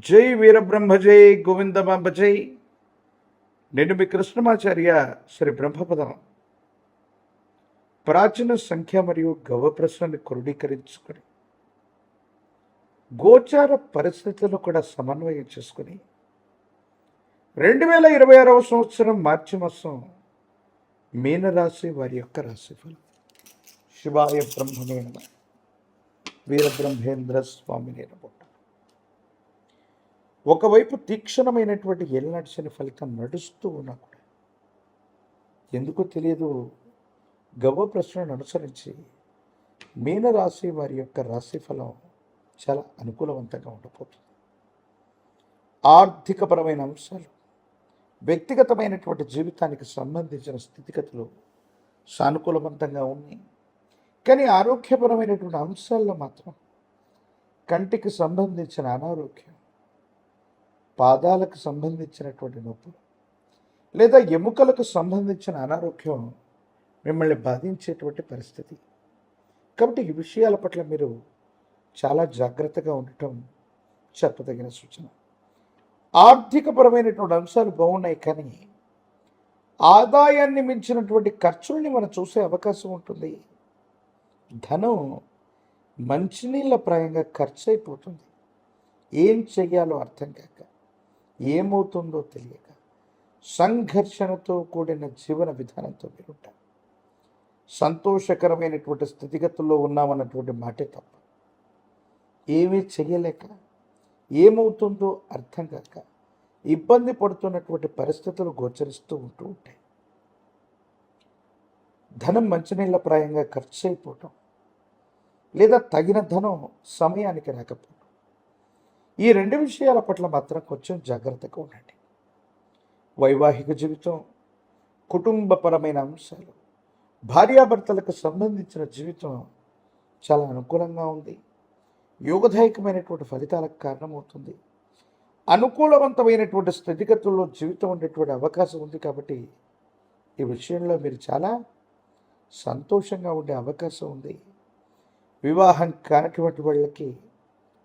జై వీరబ్రహ్మ జై గోవిందమాంబ జై. నేను మీ కృష్ణమాచార్య శ్రీ బ్రహ్మపదం. ప్రాచీన సంఖ్య మరియు గవ ప్రశ్నని క్రోడీకరించుకొని గోచార పరిస్థితులను కూడా సమన్వయం చేసుకుని 2026 సంవత్సరం మార్చి మాసం మీనరాశి వారి యొక్క రాశిఫలం. శివాయ బ్రహ్మమే నమః. వీరబ్రహ్మేంద్ర స్వామినే నమః. ఒకవైపు తీక్షణమైనటువంటి ఏలినాటి శని ఫలితం నడుస్తూ ఉన్నా కూడా ఎందుకో తెలియదు, గవ్వ ప్రశ్నను అనుసరించి మీనరాశి వారి యొక్క రాశిఫలం చాలా అనుకూలవంతంగా ఉండబోతుంది. ఆర్థికపరమైన అంశాలు, వ్యక్తిగతమైనటువంటి జీవితానికి సంబంధించిన స్థితిగతులు సానుకూలవంతంగా ఉన్నాయి. కానీ ఆరోగ్యపరమైనటువంటి అంశాల్లో మాత్రం కంటికి సంబంధించిన అనారోగ్యం, పాదాలకు సంబంధించినటువంటి నొప్పులు లేదా ఎముకలకు సంబంధించిన అనారోగ్యం మిమ్మల్ని బాధించేటువంటి పరిస్థితి. కాబట్టి ఈ విషయాల పట్ల మీరు చాలా జాగ్రత్తగా ఉండటం చెప్పదగిన సూచన. ఆర్థికపరమైనటువంటి అంశాలు బాగున్నాయి, కానీ ఆదాయాన్ని మించినటువంటి ఖర్చుల్ని మనం చూసే అవకాశం ఉంటుంది. ధనం మంచినీళ్ళ ప్రాయంగా ఖర్చు అయిపోతుంది. ఏం చెయ్యాలో అర్థం కాక, ఏమవుతుందో తెలియక సంఘర్షణతో కూడిన జీవన విధానంతో మీరుంటారు. సంతోషకరమైనటువంటి స్థితిగతుల్లో ఉన్నామన్నటువంటి మాటే తప్ప ఏమీ చెయ్యలేక, ఏమవుతుందో అర్థం కాక ఇబ్బంది పడుతున్నటువంటి పరిస్థితులు గోచరిస్తూ ఉంటూ ఉంటాయి. ధనం మంచినీళ్ళ ప్రాయంగా ఖర్చు అయిపోవటం లేదా తగిన ధనం సమయానికి రాకపోవటం, ఈ రెండు విషయాల పట్ల మాత్రం కొంచెం జాగ్రత్తగా ఉండండి. వైవాహిక జీవితం, కుటుంబపరమైన అంశాలు, భార్యాభర్తలకు సంబంధించిన జీవితం చాలా అనుకూలంగా ఉంది. యోగదాయకమైనటువంటి ఫలితాలకు కారణమవుతుంది. అనుకూలవంతమైనటువంటి స్థితిగతుల్లో జీవితం ఉండేటువంటి అవకాశం ఉంది. కాబట్టి ఈ విషయంలో మీరు చాలా సంతోషంగా ఉండే అవకాశం ఉంది. వివాహం కానటువంటి వాళ్ళకి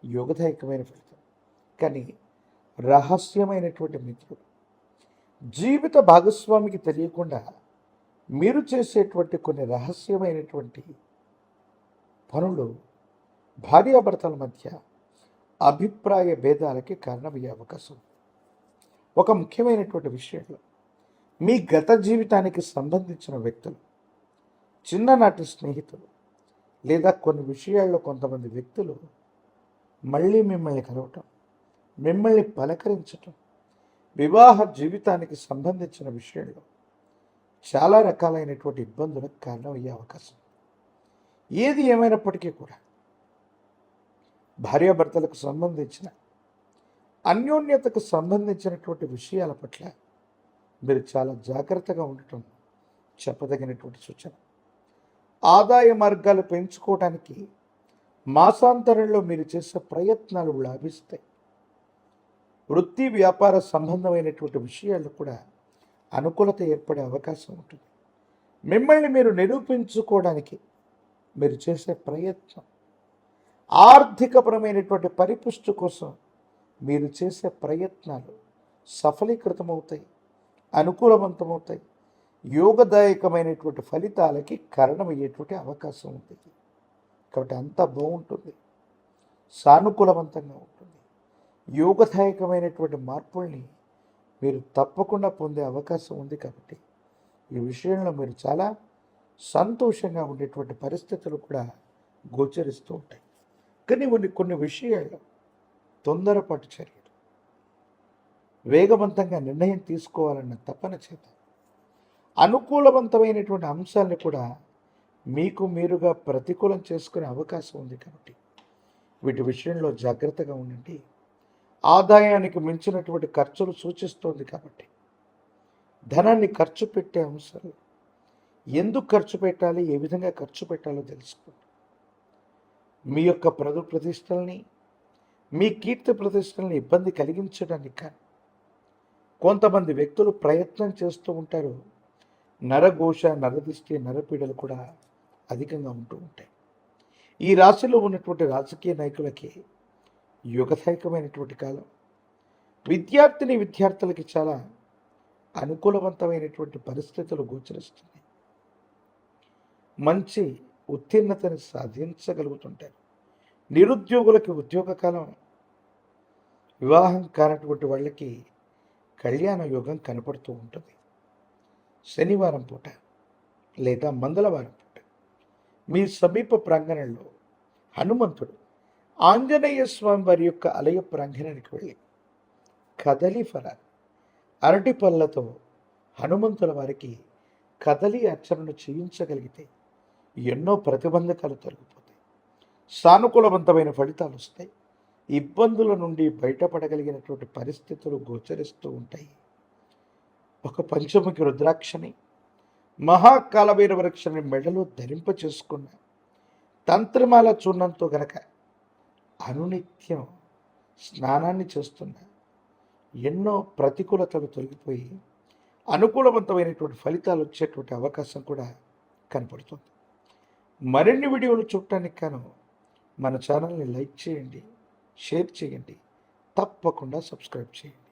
యోగదాయకమైన ఫలితం. కానీ రహస్యమైనటువంటి మిత్రుడు, జీవిత భాగస్వామికి తెలియకుండా మీరు చేసేటువంటి కొన్ని రహస్యమైనటువంటి పనులు భార్యాభర్తల మధ్య అభిప్రాయ భేదాలకి కారణమయ్యే అవకాశం. ఒక ముఖ్యమైనటువంటి విషయంలో మీ గత జీవితానికి సంబంధించిన వ్యక్తులు, చిన్ననాటి స్నేహితులు లేదా కొన్ని విషయాల్లో కొంతమంది వ్యక్తులు మళ్ళీ మిమ్మల్ని కలవటం, మిమ్మల్ని పలకరించటం, వివాహ జీవితానికి సంబంధించిన విషయంలో చాలా రకాలైనటువంటి ఇబ్బందులకు కారణమయ్యే అవకాశం. ఏది ఏమైనప్పటికీ కూడా భార్యాభర్తలకు సంబంధించిన అన్యోన్యతకు సంబంధించినటువంటి విషయాల పట్ల మీరు చాలా జాగ్రత్తగా ఉండటం చెప్పదగినటువంటి సూచన. ఆదాయ మార్గాలు పెంచుకోవడానికి మాసాంతరంలో మీరు చేసే ప్రయత్నాలు లాభిస్తాయి. వృత్తి వ్యాపార సంబంధమైనటువంటి విషయాల్లో కూడా అనుకూలత ఏర్పడే అవకాశం ఉంటుంది. మిమ్మల్ని మీరు నిరూపించుకోవడానికి మీరు చేసే ప్రయత్నం, ఆర్థికపరమైనటువంటి పరిపుష్టి కోసం మీరు చేసే ప్రయత్నాలు సఫలీకృతమవుతాయి, అనుకూలవంతమవుతాయి, యోగదాయకమైనటువంటి ఫలితాలకి కారణమయ్యేటువంటి అవకాశం ఉంటుంది. కాబట్టి అంతా బాగుంటుంది, సానుకూలవంతంగా ఉంటుంది. యోగదాయకమైనటువంటి మార్పుల్ని మీరు తప్పకుండా పొందే అవకాశం ఉంది. కాబట్టి ఈ విషయంలో మీరు చాలా సంతోషంగా ఉండేటువంటి పరిస్థితులు కూడా గోచరిస్తూ ఉంటాయి. కానీ కొన్ని విషయాల్లో తొందరపాటు చర్యలు, వేగవంతంగా నిర్ణయం తీసుకోవాలన్న తపన చేత అనుకూలవంతమైనటువంటి అంశాలను కూడా మీకు మీరుగా ప్రతికూలం చేసుకునే అవకాశం ఉంది. కాబట్టి వీటి విషయంలో జాగ్రత్తగా ఉండండి. ఆదాయానికి మించినటువంటి ఖర్చులు సూచిస్తోంది. కాబట్టి ధనాన్ని ఖర్చు పెట్టే అంశాలు, ఎందుకు ఖర్చు పెట్టాలి, ఏ విధంగా ఖర్చు పెట్టాలో తెలుసుకోండి. మీ యొక్క ప్రతిష్టల్ని, మీ కీర్తి ప్రతిష్టల్ని ఇబ్బంది కలిగించడానికి కానీ కొంతమంది వ్యక్తులు ప్రయత్నం చేస్తూ ఉంటారు. నరఘోష, నరదిష్టి, నరపీడలు కూడా అధికంగా ఉంటూ ఉంటాయి. ఈ రాశిలో ఉన్నటువంటి రాజకీయ నాయకులకి యుగదాయకమైనటువంటి కాలం. విద్యార్థులకి చాలా అనుకూలవంతమైనటువంటి పరిస్థితులు గోచరిస్తున్నాయి. మంచి ఉత్తీర్ణతని సాధించగలుగుతుంటారు. నిరుద్యోగులకి ఉద్యోగ కాలం, వివాహం కానటువంటి వాళ్ళకి కళ్యాణ యోగం కనపడుతూ ఉంటుంది. శనివారం పూట లేదా మంగళవారం పూట మీ సమీప ప్రాంగణంలో హనుమంతుడు ఆంజనేయ స్వామి వారి యొక్క ఆలయ ప్రాంగణానికి వెళ్ళి కదలి ఫలాలు, అరటి పళ్ళతో హనుమంతుల వారికి కదలి అర్చనను చేయించగలిగితే ఎన్నో ప్రతిబంధకాలు తొలగిపోతాయి, సానుకూలవంతమైన ఫలితాలు వస్తాయి, ఇబ్బందుల నుండి బయటపడగలిగినటువంటి పరిస్థితులు గోచరిస్తూ ఉంటాయి. ఒక పంచముఖి రుద్రాక్షని, మహాకాలభైరవ వృక్షని మెడలో ధరింప చేసుకున్న తంత్రమాల చూర్ణంతో గనక అనునిత్యం స్నానాన్ని చేస్తున్న ఎన్నో ప్రతికూలతలు తొలగిపోయి అనుకూలవంతమైనటువంటి ఫలితాలు వచ్చేటువంటి అవకాశం కూడా కనపడుతుంది. మరిన్ని వీడియోలు చూడటానికి గాను మన ఛానల్ని లైక్ చేయండి, షేర్ చేయండి, తప్పకుండా సబ్స్క్రైబ్ చేయండి.